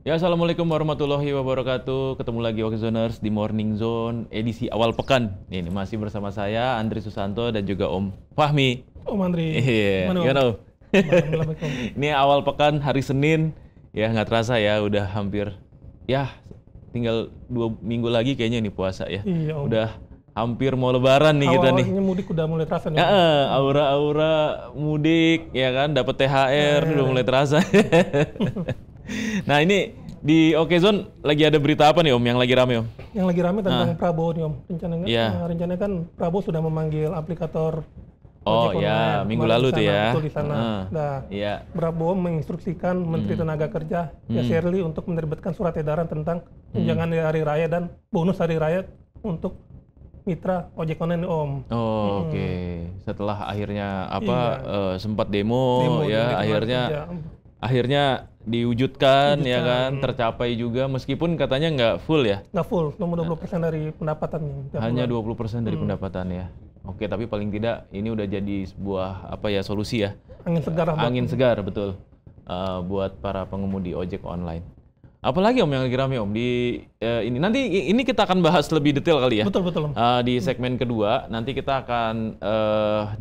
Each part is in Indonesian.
Ya, Assalamualaikum warahmatullahi wabarakatuh. Ketemu lagi Okezoners di Morning Zone edisi awal pekan. Ini masih bersama saya Andri Susanto dan juga Om Fahmi. Om Andri, Iya, gimana Om? gimana Om? Alhamdulillah baik Om. Ini awal pekan hari Senin. Ya, nggak terasa ya, udah hampir ya tinggal 2 minggu lagi kayaknya nih puasa ya. Iya Om. Udah hampir mau Lebaran nih kita nih. Awal-awalnya mudik udah mulai terasa nih. Ya, Om. aura-aura mudik ya kan, dapat THR udah mulai terasa. Nah, ini di Okezone lagi ada berita apa nih Om yang lagi rame Om? Yang lagi rame tentang Prabowo nih Om. Rencananya, Iya. rencananya kan Prabowo sudah memanggil aplikator Oh ojek ya, online minggu kemarin lalu di tuh sana, ya. betul di sana. Nah, Iya. Prabowo menginstruksikan Menteri Tenaga Kerja Shirley untuk menerbitkan surat edaran tentang tunjangan hari raya dan bonus hari raya untuk mitra ojek online nih, Om. Oh, oke. Setelah akhirnya apa Iya. sempat demo, Demo ya, di akhirnya diwujudkan ya kan, tercapai juga meskipun katanya nggak full ya. nggak full, nomor 20% dari pendapatan nih. tiap Hanya bulan. 20% dari pendapatan ya. Oke, tapi paling tidak ini udah jadi sebuah apa ya solusi ya. Angin segar lah buat- Angin segar betul buat para pengemudi ojek online. Apalagi Om yang lagi rame Om di ini nanti ini kita akan bahas lebih detail kali ya. Betul Om. Di segmen kedua nanti kita akan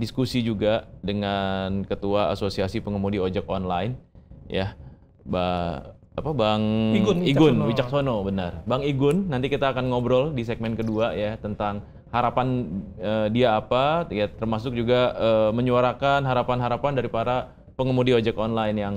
diskusi juga dengan Ketua Asosiasi Pengemudi Ojek Online ya, Bang Igun Wicaksono, benar. Bang Igun nanti kita akan ngobrol di segmen kedua ya tentang harapan dia apa, ya termasuk juga menyuarakan harapan-harapan dari para pengemudi ojek online yang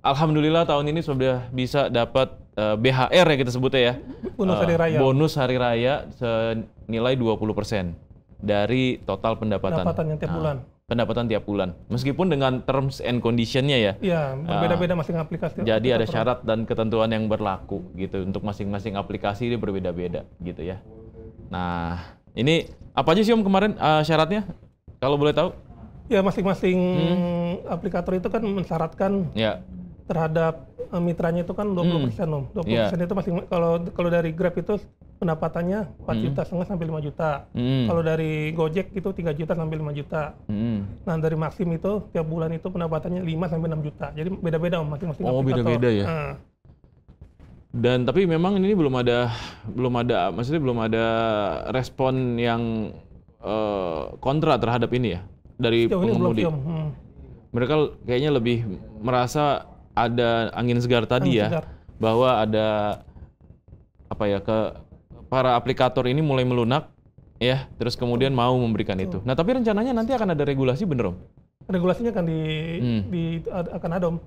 alhamdulillah tahun ini sudah bisa dapat BHR ya kita sebutnya ya. Bonus hari raya. Bonus hari raya senilai 20% dari total pendapatan. Pendapatan yang tiap bulan. Pendapatan tiap bulan. Meskipun dengan terms and condition-nya ya. Iya, berbeda-beda masing aplikasi. Jadi ada syarat dan ketentuan yang berlaku gitu untuk masing-masing aplikasi dia berbeda-beda gitu ya. Nah, ini apa aja sih Om kemarin syaratnya? Kalau boleh tahu? Ya, masing-masing aplikator itu kan mensyaratkan Ya. terhadap mitranya itu kan 20% Om. 20% itu masing kalau dari Grab itu pendapatannya 4 juta setengah sampai 5 juta. Kalau dari Gojek itu 3 juta sampai 5 juta. Nah, dari Maxim itu tiap bulan itu pendapatannya 5 sampai 6 juta. Jadi beda-beda Om masing-masing Oh, aplikator. beda-beda ya. Dan tapi memang ini belum ada maksudnya belum ada respon yang kontra terhadap ini ya dari Sejauh ini belum pengemudi. sih Om. Mereka kayaknya lebih merasa ada angin segar tadi Angin ya, segar. bahwa ada apa ya para aplikator ini mulai melunak ya, terus kemudian mau memberikan itu. Nah, tapi rencananya nanti akan ada regulasi bener Om? Regulasinya kan akan ada Om.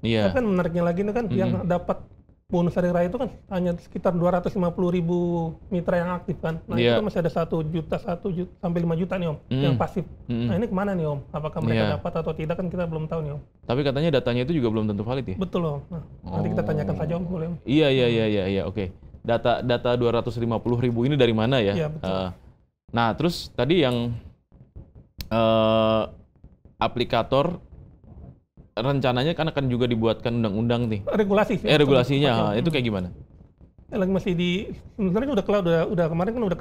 Iya. Tapi kan menariknya lagi itu kan yang dapat bonus hari raya itu kan hanya sekitar 250.000 mitra yang aktif kan. Nah, Iya. itu kan masih ada 1 juta sampai 5 juta nih Om yang pasif. Nah, ini kemana nih Om? Apakah mereka dapat atau tidak kan kita belum tahu nih Om. Tapi katanya datanya itu juga belum tentu valid ya? Betul Om. Nah, nanti kita tanyakan saja Om, boleh Om. Iya, oke. Data 250.000 ini dari mana ya? Iya, betul. Nah, terus tadi yang aplikator rencananya kan akan juga dibuatkan undang-undang nih. Regulasi sih. Regulasinya itu kayak gimana? Lagi masih sebenarnya udah kemarin kan udah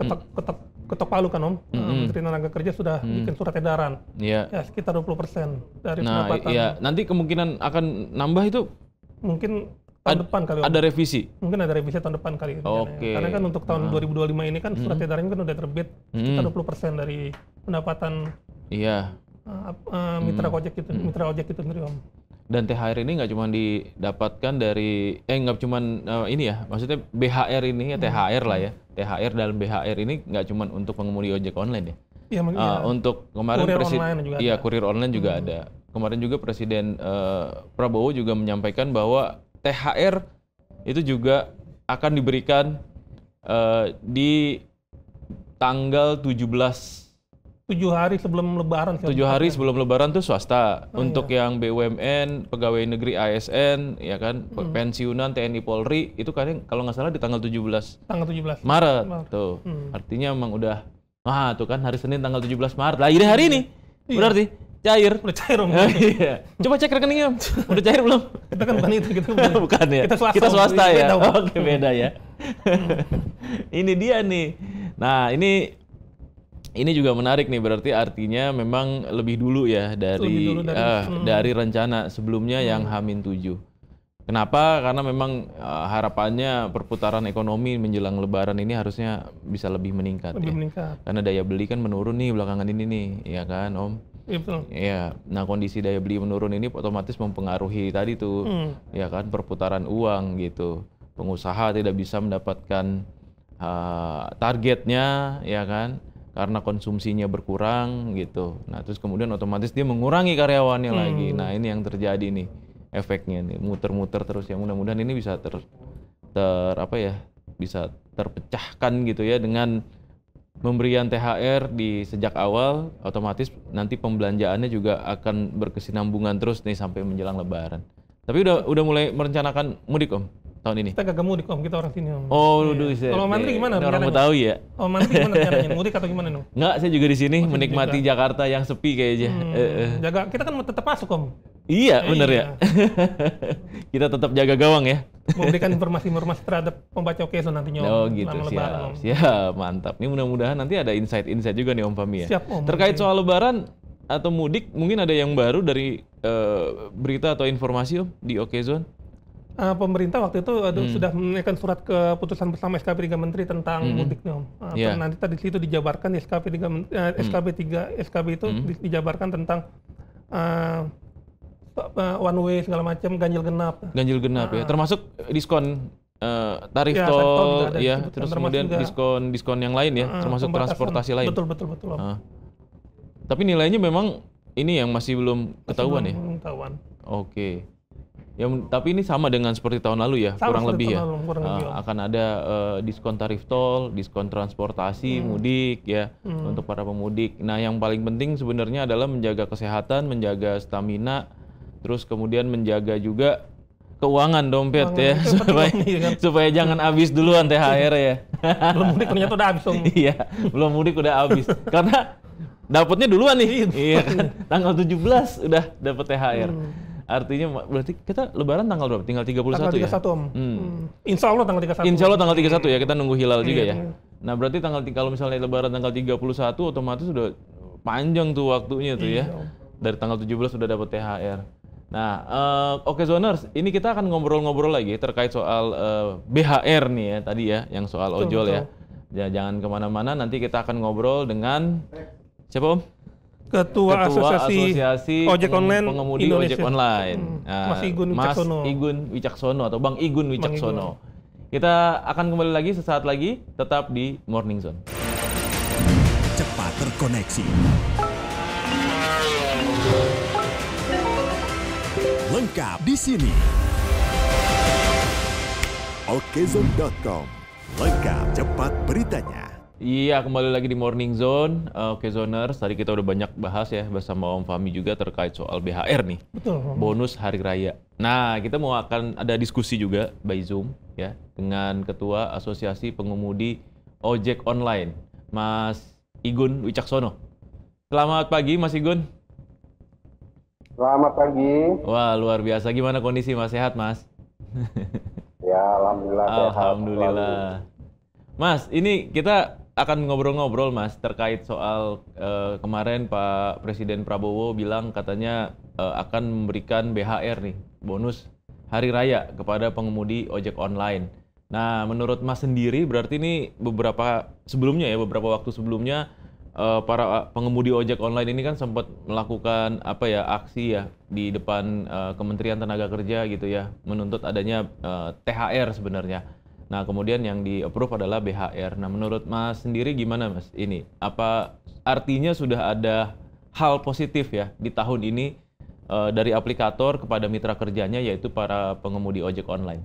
ketok palu kan Om. Menteri Tenaga Kerja sudah bikin surat edaran. Iya. Ya, sekitar 20% dari Nah, pendapatan. iya. Nanti kemungkinan akan nambah itu Mungkin tahun depan kali Om. ada revisi. Mungkin ada revisi tahun depan kali. Oke. Karena kan untuk tahun 2025 ini kan surat edarannya kan udah terbit sekitar 20% dari pendapatan Iya. mitra ojek itu sendiri Om. Dan THR ini nggak cuma didapatkan dari nggak cuma ini ya, maksudnya BHR ini ya THR lah ya. THR dalam BHR ini nggak cuma untuk pengemudi ojek online ya. Iya, Untuk kemarin kurir online juga iya kurir online juga ada. Kemarin juga Presiden Prabowo juga menyampaikan bahwa THR itu juga akan diberikan di tanggal 7 hari sebelum Lebaran. 7 hari sebelum Lebaran tuh swasta. Untuk yang BUMN, pegawai negeri ASN, ya kan, pensiunan TNI Polri itu kadang kalau nggak salah di tanggal 17 Tanggal 17 Maret. Tuh. Artinya emang udah tuh kan hari Senin tanggal 17 Maret. Lah ini hari ini. Berarti cair. udah cair Om. Iya. Coba cek rekeningnya. Om. Udah cair belum? Kita kan bukan itu kita Bukan ya. Kita swasta ya. beda, Om. Oke, beda ya. Ini dia nih. Nah, ini juga menarik nih, berarti artinya memang lebih dulu ya dari Lebih dulu dari rencana sebelumnya yang H-7. Kenapa? Karena memang harapannya perputaran ekonomi menjelang Lebaran ini harusnya bisa lebih meningkat Lebih ya. meningkat. Karena daya beli kan menurun nih belakangan ini nih, ya kan Om? Iya betul. Iya. Nah kondisi daya beli menurun ini otomatis mempengaruhi tadi tuh, ya kan perputaran uang gitu. Pengusaha tidak bisa mendapatkan targetnya, ya kan? Karena konsumsinya berkurang gitu. Nah terus kemudian otomatis dia mengurangi karyawannya lagi. Nah ini yang terjadi nih efeknya nih, muter-muter terus ya. Mudah-mudahan ini bisa apa ya, bisa terpecahkan gitu ya dengan pemberian THR di sejak awal, otomatis nanti pembelanjaannya juga akan berkesinambungan terus nih sampai menjelang Lebaran. Tapi udah mulai merencanakan mudik Om tahun ini? Kita kagak mudik Om, kita orang sini Om. Oh, Iya. Kalau Mantri gimana ini orang rencananya? Betawi ya? Oh Mantri gimana rencananya? Mudik atau gimana Om? Nggak, saya juga di sini Oh, sini menikmati juga. Jakarta yang sepi kayaknya. Jaga, kita kan tetap masuk Om. Iya, bener ya. Iya. Kita tetap jaga gawang ya. Memberikan informasi-informasi terhadap pembaca Okezone nantinya Om. Oh gitu, Selama Lebaran Om. siap, mantap. Ini mudah-mudahan nanti ada insight-insight juga nih Om Fahmi ya. Siap Om. Terkait soal Lebaran atau mudik, mungkin ada yang baru dari berita atau informasi Om di Okezone? Pemerintah waktu itu sudah menaikkan surat keputusan bersama SKP 3 Menteri tentang mudik nih Om. Iya. Nanti tadi situ dijabarkan SKP 3 SKB itu dijabarkan tentang one way segala macam, ganjil genap. Ganjil genap ya, termasuk diskon tarif Ya, tarif tol juga tol ada ya, disebutkan, terus termasuk kemudian juga, diskon yang lain ya, termasuk pembatasan. transportasi lain. Betul Om. Ah. Tapi nilainya memang ini yang masih belum ketahuan ya. Belum ketahuan. Oke. Ya, tapi ini sama dengan seperti tahun lalu ya, Sama kurang seperti lebih ya. tahun lalu, kurang lebih, Om. Akan ada diskon tarif tol, diskon transportasi mudik ya untuk para pemudik. Nah, yang paling penting sebenarnya adalah menjaga kesehatan, menjaga stamina, terus kemudian menjaga juga keuangan dompet ya, itu penting, supaya Om, iya kan? supaya jangan habis duluan THR ya. Belum mudik ternyata udah habis Om. Iya, belum mudik udah habis. Karena dapatnya duluan nih. Iya kan? Tanggal 17 udah dapat THR. Artinya berarti kita Lebaran tanggal berapa? Tinggal 31 Tanggal 31 ya? Om. Insya Allah tanggal 31. Insya Allah tanggal 31 ya, kita nunggu hilal juga ya. iya. Nah berarti kalau misalnya Lebaran tanggal 31 otomatis udah panjang tuh waktunya tuh ya. Iya, Om. Dari tanggal 17 sudah dapat THR. Nah, oke Zoners, ini kita akan ngobrol-ngobrol lagi terkait soal BHR nih ya tadi ya, yang soal ojol ya. Ya. Jangan kemana-mana, nanti kita akan ngobrol dengan siapa Om? Ketua Asosiasi Ojek Online Pengemudi Indonesia. Ojek Online. Nah, Mas Igun Mas Wicaksono. Igun Wicaksono atau Bang Igun Wicaksono. Kita akan kembali lagi sesaat lagi, tetap di Morning Zone. Cepat terkoneksi. Lengkap di sini. Okezone.com. Lengkap cepat beritanya. Iya, kembali lagi di Morning Zone. Oke Zoners, tadi kita udah banyak bahas ya bersama Om Fahmi juga terkait soal BHR nih. Betul Om. Bonus Hari Raya. Nah, kita akan ada diskusi juga by Zoom ya dengan Ketua Asosiasi Pengemudi Ojek Online, Mas Igun Wicaksono. Selamat pagi Mas Igun. Selamat pagi. Wah, luar biasa. Gimana kondisi Mas? Sehat Mas? Ya, alhamdulillah sehat. Alhamdulillah. Mas, ini kita akan ngobrol-ngobrol Mas terkait soal kemarin Pak Presiden Prabowo bilang katanya akan memberikan BHR nih, bonus Hari Raya kepada pengemudi ojek online. Nah, menurut Mas sendiri berarti ini beberapa waktu sebelumnya para pengemudi ojek online ini kan sempat melakukan aksi ya di depan Kementerian Tenaga Kerja gitu ya, menuntut adanya THR sebenarnya. Nah, kemudian yang di-approve adalah BHR. Nah, menurut Mas sendiri gimana Mas ini? Apa artinya sudah ada hal positif ya di tahun ini dari aplikator kepada mitra kerjanya yaitu para pengemudi ojek online?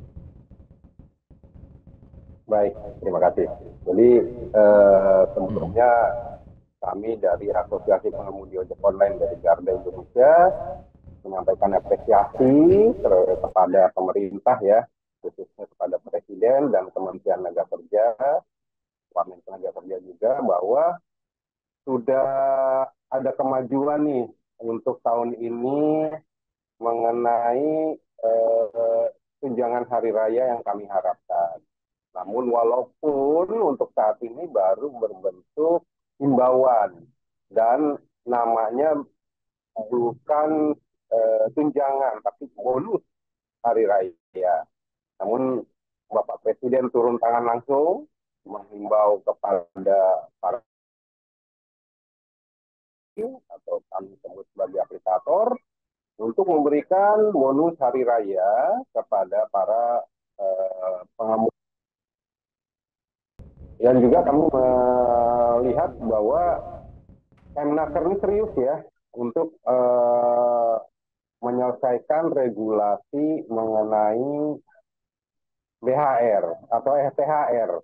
Baik, terima kasih. Jadi sebelumnya kami dari Asosiasi Pengemudi Ojek Online dari Garda Indonesia menyampaikan apresiasi kepada pemerintah ya, khususnya kepada Presiden dan Kementerian Tenaga Kerja, Wamen Tenaga Kerja juga, bahwa sudah ada kemajuan nih untuk tahun ini mengenai tunjangan hari raya yang kami harapkan. Namun walaupun untuk saat ini baru berbentuk himbauan dan namanya bukan tunjangan tapi bonus hari raya. Ya, namun Bapak Presiden turun tangan langsung menghimbau kepada para atau kami sebut sebagai aplikator untuk memberikan bonus hari raya kepada para pengemudi. Dan juga kami melihat bahwa Kemnaker ini serius ya untuk menyelesaikan regulasi mengenai BHR atau THR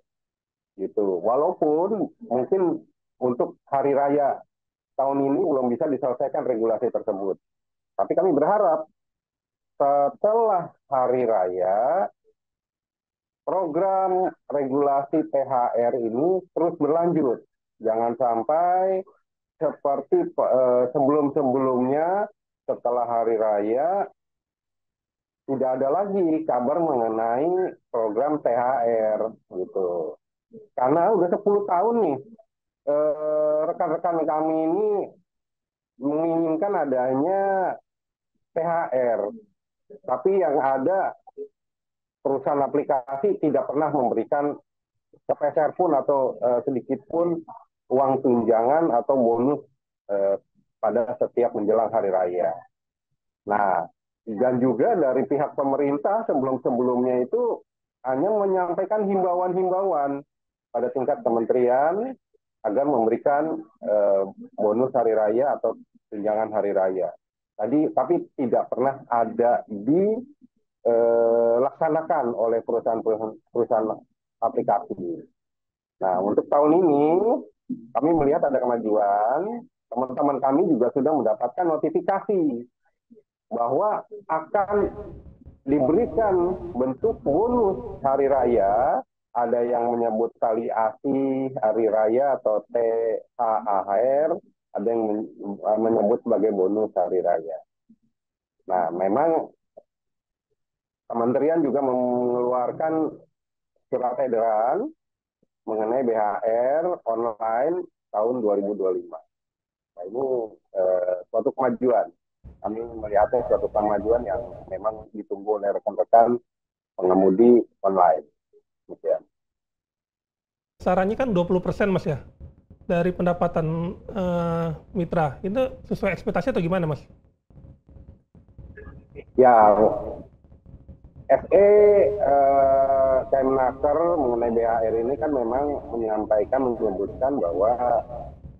gitu. Walaupun mungkin untuk hari raya tahun ini belum bisa diselesaikan regulasi tersebut. Tapi kami berharap setelah hari raya program regulasi THR ini terus berlanjut. Jangan sampai seperti sebelum-sebelumnya setelah hari raya tidak ada lagi kabar mengenai program THR gitu. Karena udah 10 tahun nih rekan-rekan kami ini menginginkan adanya THR. Tapi yang ada perusahaan aplikasi tidak pernah memberikan sepeser pun atau sedikit pun uang tunjangan atau bonus pada setiap menjelang hari raya. Nah, dan juga dari pihak pemerintah sebelum-sebelumnya itu hanya menyampaikan himbauan-himbauan pada tingkat kementerian agar memberikan bonus hari raya atau tunjangan hari raya. Tapi tidak pernah ada dilaksanakan oleh perusahaan aplikasi. Nah, untuk tahun ini kami melihat ada kemajuan. Teman-teman kami juga sudah mendapatkan notifikasi bahwa akan diberikan bentuk bonus hari raya. Ada yang menyebut tali asi hari raya atau THR, ada yang menyebut sebagai bonus hari raya. Nah, memang Kementerian juga mengeluarkan surat edaran mengenai BHR online tahun 2025. Nah, ini suatu kemajuan. Kami melihatnya suatu kemajuan yang memang ditunggu oleh rekan-rekan pengemudi online. Ya. Sarannya kan 20% Mas ya, dari pendapatan mitra. Itu sesuai ekspektasi atau gimana Mas? Ya, Kemnaker mengenai BHR ini kan memang menyebutkan bahwa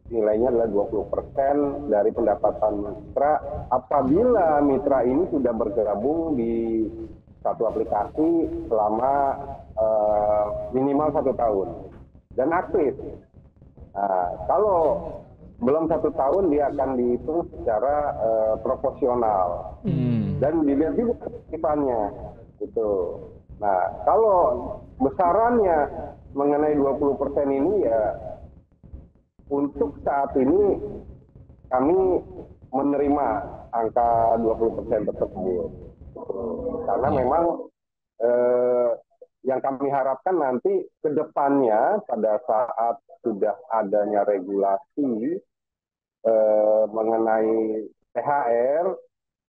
nilainya adalah 20% dari pendapatan mitra apabila mitra ini sudah bergabung di satu aplikasi selama minimal 1 tahun dan aktif. Nah, kalau belum 1 tahun dia akan dihitung secara proporsional dan dilihat juga aktifannya gitu. Nah, kalau besarannya mengenai 20% ini ya untuk saat ini kami menerima angka 20% tersebut. Karena memang yang kami harapkan nanti ke depannya pada saat sudah adanya regulasi mengenai THR,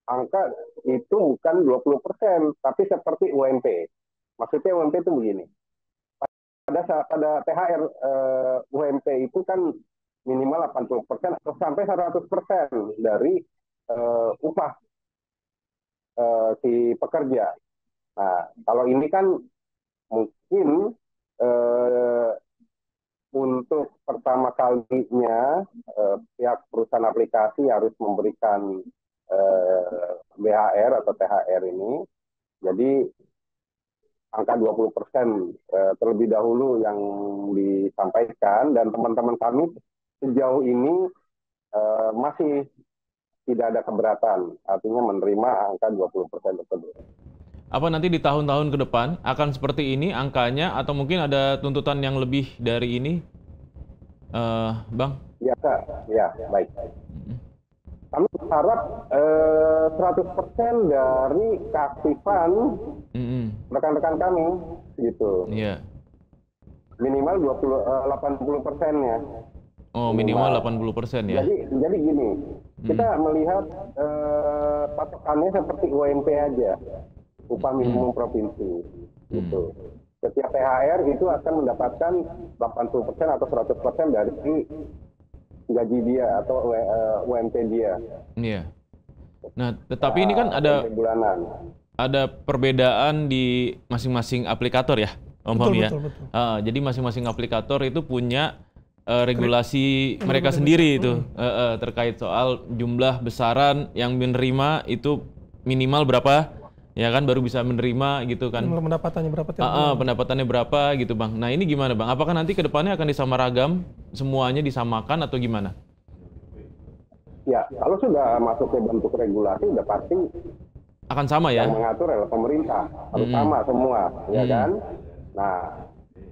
angka itu bukan 20%, tapi seperti UMP. Maksudnya UMP itu begini. Pada THR UMP itu kan minimal 80% atau sampai 100% dari upah si pekerja. Nah, kalau ini kan mungkin untuk pertama kalinya pihak perusahaan aplikasi harus memberikan BHR atau THR ini. Jadi angka 20% terlebih dahulu yang disampaikan dan teman-teman kami sejauh ini masih tidak ada keberatan, artinya menerima angka 20% tersebut. Apa nanti di tahun-tahun ke depan akan seperti ini angkanya atau mungkin ada tuntutan yang lebih dari ini, Bang? Ya, baik. Kami berharap 100% dari keaktifan rekan-rekan kami, gitu. Iya. Minimal 80%-nya. Oh, minimal 80% ya? Jadi gini, kita melihat patokannya seperti UMP aja. upah minimum provinsi. Gitu. Setiap THR itu akan mendapatkan 80% atau 100% dari gaji dia atau UMP dia. Iya. Nah, tetapi ini kan UMP bulanan. ada perbedaan di masing-masing aplikator ya, Om Fahmi ya. Betul. Jadi masing-masing aplikator itu punya regulasi mereka sendiri itu terkait soal jumlah besaran yang menerima itu minimal berapa, ya kan, baru bisa menerima gitu kan. Pendapatannya berapa tiap bulan. Pendapatannya berapa gitu Bang. Nah ini gimana Bang? Apakah nanti ke depannya akan disamaragam, semuanya disamakan atau gimana? Ya, kalau sudah masuk ke bentuk regulasi, udah pasti akan sama ya? Yang mengatur adalah pemerintah, harus sama semua, ya kan? Nah,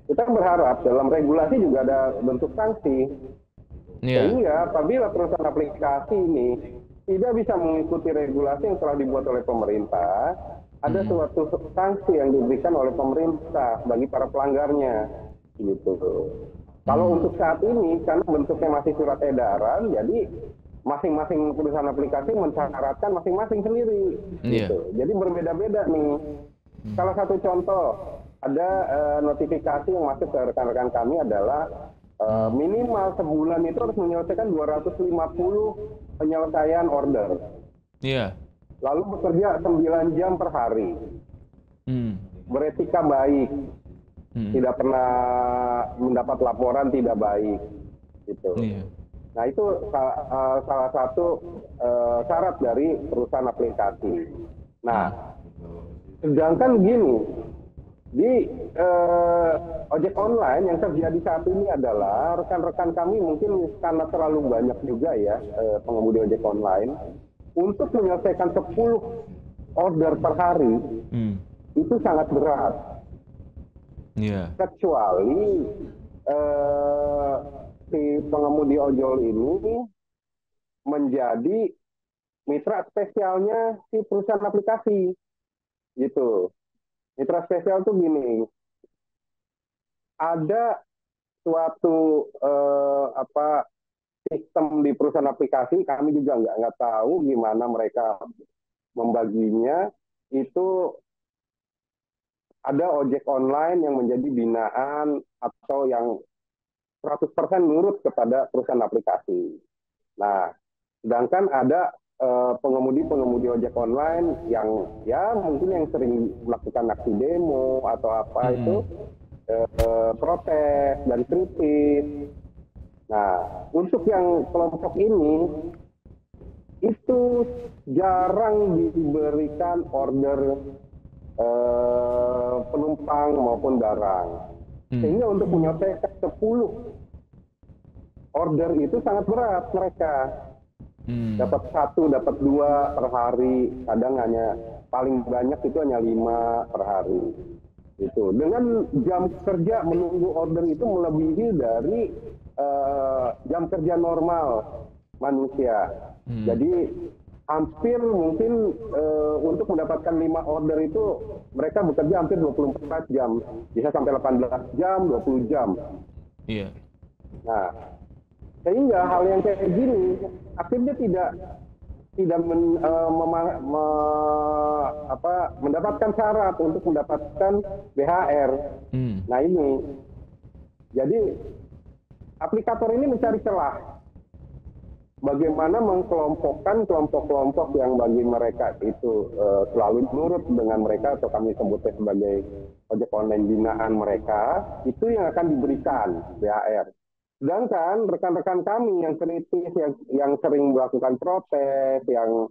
kita berharap dalam regulasi juga ada bentuk sanksi. Sehingga apabila perusahaan aplikasi ini tidak bisa mengikuti regulasi yang telah dibuat oleh pemerintah, ada suatu sanksi yang diberikan oleh pemerintah bagi para pelanggarnya, gitu. Kalau untuk saat ini, karena bentuknya masih surat edaran, jadi masing-masing perusahaan aplikasi mensyaratkan masing-masing sendiri, gitu. Jadi berbeda-beda nih. Salah satu contoh, ada notifikasi yang masuk ke rekan-rekan kami adalah minimal sebulan itu harus menyelesaikan 250 penyelesaian order. Iya. Lalu bekerja 9 jam per hari. Beretika baik. Tidak pernah mendapat laporan tidak baik. Gitu. Iya. Nah itu salah satu syarat dari perusahaan aplikasi. Nah, sedangkan gini, di ojek online yang terjadi saat ini adalah rekan-rekan kami mungkin karena terlalu banyak juga ya pengemudi ojek online, untuk menyelesaikan 10 order per hari itu sangat berat. Yeah. Kecuali si pengemudi ojol ini menjadi mitra spesialnya si perusahaan aplikasi, gitu. Mitra spesial tuh gini, ada suatu sistem di perusahaan aplikasi, kami juga nggak tahu gimana mereka membaginya. Itu ada ojek online yang menjadi binaan atau yang 100% nurut kepada perusahaan aplikasi. Nah, sedangkan ada pengemudi-pengemudi ojek online yang ya mungkin yang sering melakukan aksi demo atau apa itu protes dan kritis. Nah, untuk yang kelompok ini itu jarang diberikan order penumpang maupun barang. Sehingga untuk menyelesaikan 10 order itu sangat berat mereka. Dapat 1, dapat 2 per hari, kadang hanya paling banyak itu hanya 5 per hari. Itu dengan jam kerja menunggu order itu melebihi dari jam kerja normal manusia. Jadi hampir mungkin untuk mendapatkan 5 order itu mereka bekerja hampir 24 jam, bisa sampai 18 jam, 20 jam. Iya. Nah, sehingga hal yang kayak gini akhirnya tidak mendapatkan syarat untuk mendapatkan BHR. Nah ini, jadi aplikator ini mencari celah bagaimana mengkelompokkan kelompok-kelompok yang bagi mereka itu selalu nurut dengan mereka, atau kami sebutnya sebagai ojek online binaan mereka, itu yang akan diberikan BHR. Sedangkan rekan-rekan kami yang kritis, yang sering melakukan protes, yang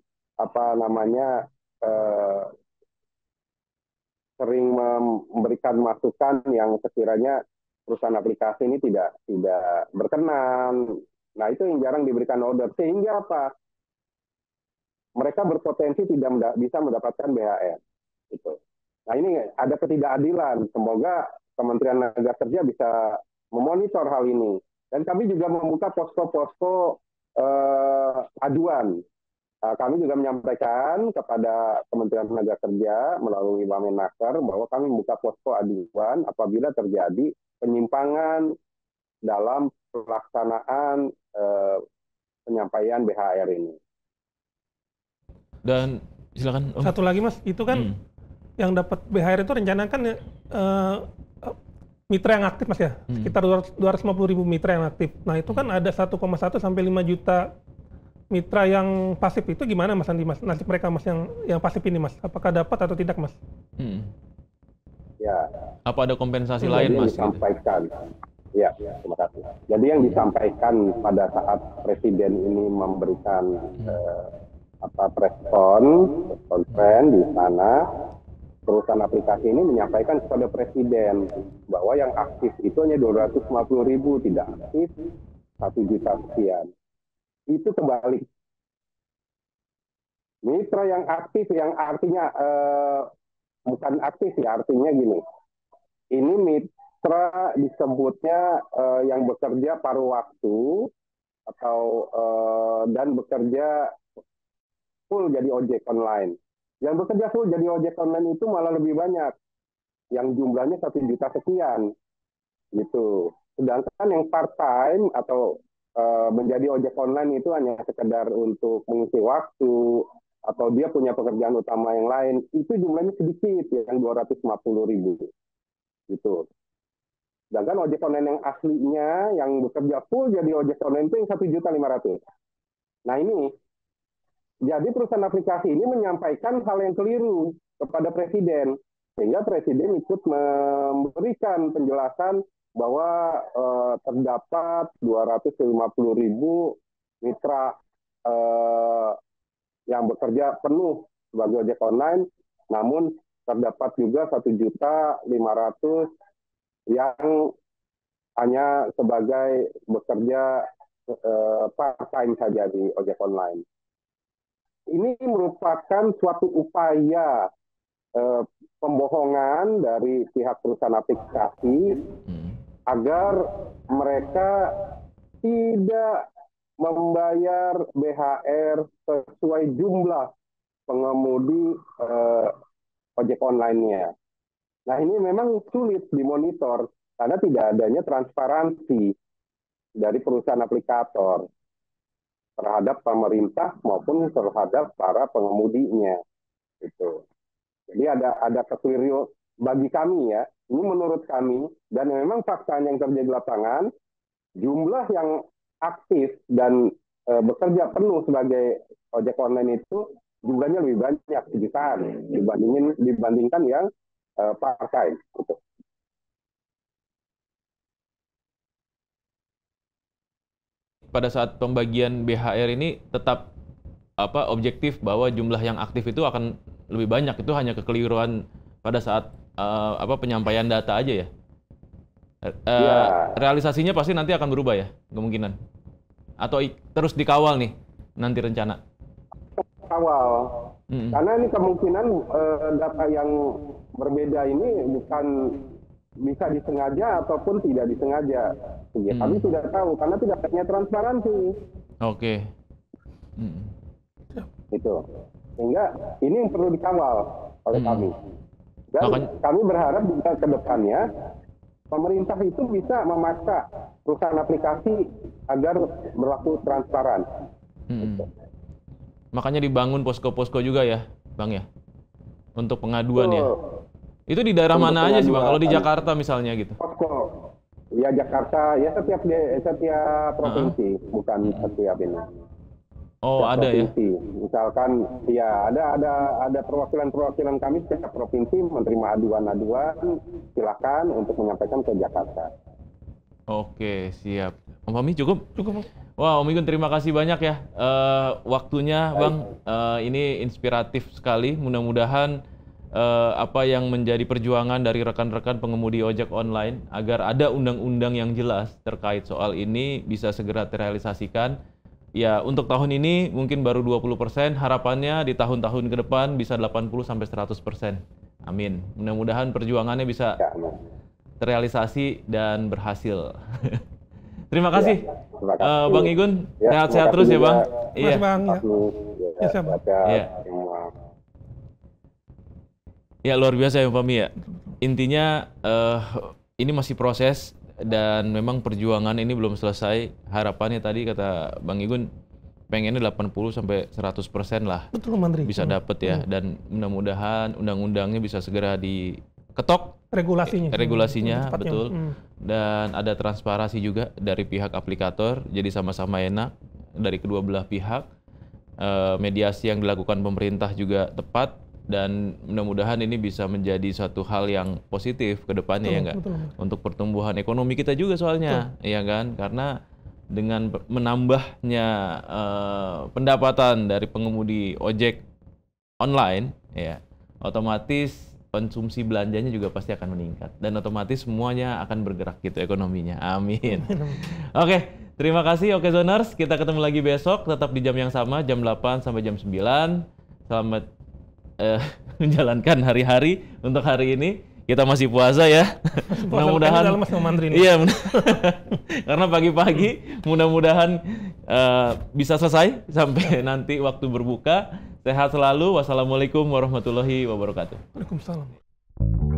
sering memberikan masukan yang sekiranya perusahaan aplikasi ini tidak berkenan. Nah, itu yang jarang diberikan order. Sehingga apa? Mereka berpotensi tidak bisa mendapatkan BHR. Gitu. Nah, ini ada ketidakadilan. Semoga Kementerian Tenaga Kerja bisa memonitor hal ini. Dan kami juga membuka posko-posko aduan. Kami juga menyampaikan kepada Kementerian Tenaga Kerja melalui Wamenaker bahwa kami membuka posko aduan apabila terjadi penyimpangan dalam pelaksanaan penyampaian BHR ini. Dan silakan. Satu lagi Mas, itu kan yang dapat BHR itu rencana kan mitra yang aktif Mas ya, sekitar 250.000 mitra yang aktif. Nah itu kan ada 1,1 sampai 5 juta mitra yang pasif itu gimana Mas Andi, Mas? Nasib mereka Mas yang pasif ini Mas, apakah dapat atau tidak Mas? Ya. Apa ada kompensasi lain Mas? Disampaikan. Ya, terima kasih. Jadi yang disampaikan pada saat Presiden ini memberikan press conference di sana, perusahaan aplikasi ini menyampaikan kepada Presiden bahwa yang aktif itu hanya 250.000, tidak aktif 1 juta sekian. Itu kebalik. Mitra yang aktif, yang artinya bukan aktif ya, artinya gini. Ini mitra disebutnya yang bekerja paruh waktu atau dan bekerja full jadi ojek online. Yang bekerja full jadi ojek online itu malah lebih banyak, yang jumlahnya 1 juta sekian, gitu. Sedangkan yang part time atau menjadi ojek online itu hanya sekedar untuk mengisi waktu atau dia punya pekerjaan utama yang lain, itu jumlahnya sedikit, yang 250.000, gitu. Sedangkan ojek online yang aslinya, yang bekerja full jadi ojek online itu yang 1.500.000. Nah ini. Jadi perusahaan aplikasi ini menyampaikan hal yang keliru kepada Presiden, sehingga Presiden ikut memberikan penjelasan bahwa terdapat 250.000 mitra yang bekerja penuh sebagai ojek online, namun terdapat juga 1.500.000 yang hanya sebagai bekerja part-time saja di ojek online. Ini merupakan suatu upaya pembohongan dari pihak perusahaan aplikasi agar mereka tidak membayar BHR sesuai jumlah pengemudi ojek online-nya. Nah ini memang sulit dimonitor karena tidak adanya transparansi dari perusahaan aplikator terhadap pemerintah maupun terhadap para pengemudinya, gitu. Jadi ada kekeliruan bagi kami ya, ini menurut kami, dan memang faktanya yang terjadi di lapangan, jumlah yang aktif dan bekerja penuh sebagai ojek online itu jumlahnya lebih banyak, jutaan, dibandingkan yang part-time, gitu. Pada saat pembagian BHR ini tetap objektif bahwa jumlah yang aktif itu akan lebih banyak, itu hanya kekeliruan pada saat penyampaian data aja ya. Realisasinya pasti nanti akan berubah ya, kemungkinan. Atau terus dikawal nih nanti rencana. Kawal. Karena ini kemungkinan data yang berbeda ini bukan bisa disengaja ataupun tidak disengaja. Ya, kami tidak tahu karena tidak adanya transparansi. Oke. Itu. Sehingga ini yang perlu dikawal oleh kami. Dan kami berharap juga ke depannya pemerintah itu bisa memaksa perusahaan aplikasi agar berlaku transparan. Gitu. Makanya dibangun posko-posko juga ya, Bang ya? Untuk pengaduan ya? Itu di daerah mana aja sih Bang? Kalau di Jakarta misalnya gitu? Posko. Ya Jakarta, ya setiap provinsi, bukan setiap ini. Oh, ada provinsi. Ya? Misalkan, ya ada perwakilan kami setiap provinsi menerima aduan-aduan, silakan untuk menyampaikan ke Jakarta. Oke, siap. Om Fahmi cukup? Cukup. Wah, Om Igun terima kasih banyak ya waktunya, Bang. Ini inspiratif sekali. Mudah-mudahan apa yang menjadi perjuangan dari rekan-rekan pengemudi ojek online agar ada undang-undang yang jelas terkait soal ini bisa segera terrealisasikan. Ya, untuk tahun ini mungkin baru 20%, harapannya di tahun-tahun ke depan bisa 80-100%. Amin. Mudah-mudahan perjuangannya bisa terrealisasi dan berhasil. Terima kasih, Bang Igun. Sehat-sehat terus ya, Bang. Iya, Bang. Ya. Ya, luar biasa ya, Pak Mi ya. Intinya ini masih proses dan memang perjuangan ini belum selesai. Harapannya tadi kata Bang Igun pengennya 80 sampai 100% lah. Betul, Mandri. Bisa dapat ya, dan mudah-mudahan undang-undangnya bisa segera diketok regulasinya betul. Dan ada transparansi juga dari pihak aplikator, jadi sama-sama enak dari kedua belah pihak. Mediasi yang dilakukan pemerintah juga tepat, dan mudah-mudahan ini bisa menjadi suatu hal yang positif ke depannya, ya enggak? Untuk pertumbuhan ekonomi kita juga soalnya, ya kan? Karena dengan menambahnya pendapatan dari pengemudi ojek online, ya, otomatis konsumsi belanjanya juga pasti akan meningkat, dan otomatis semuanya akan bergerak gitu ekonominya. Amin. Oke, terima kasih Okezoners. Kita ketemu lagi besok tetap di jam yang sama, jam 8 sampai jam 9. Selamat menjalankan hari-hari untuk hari ini. Kita masih puasa ya. Mudah-mudahan iya, karena pagi-pagi mudah-mudahan bisa selesai sampai nanti waktu berbuka. Sehat selalu. Wassalamualaikum warahmatullahi wabarakatuh. Waalaikumsalam.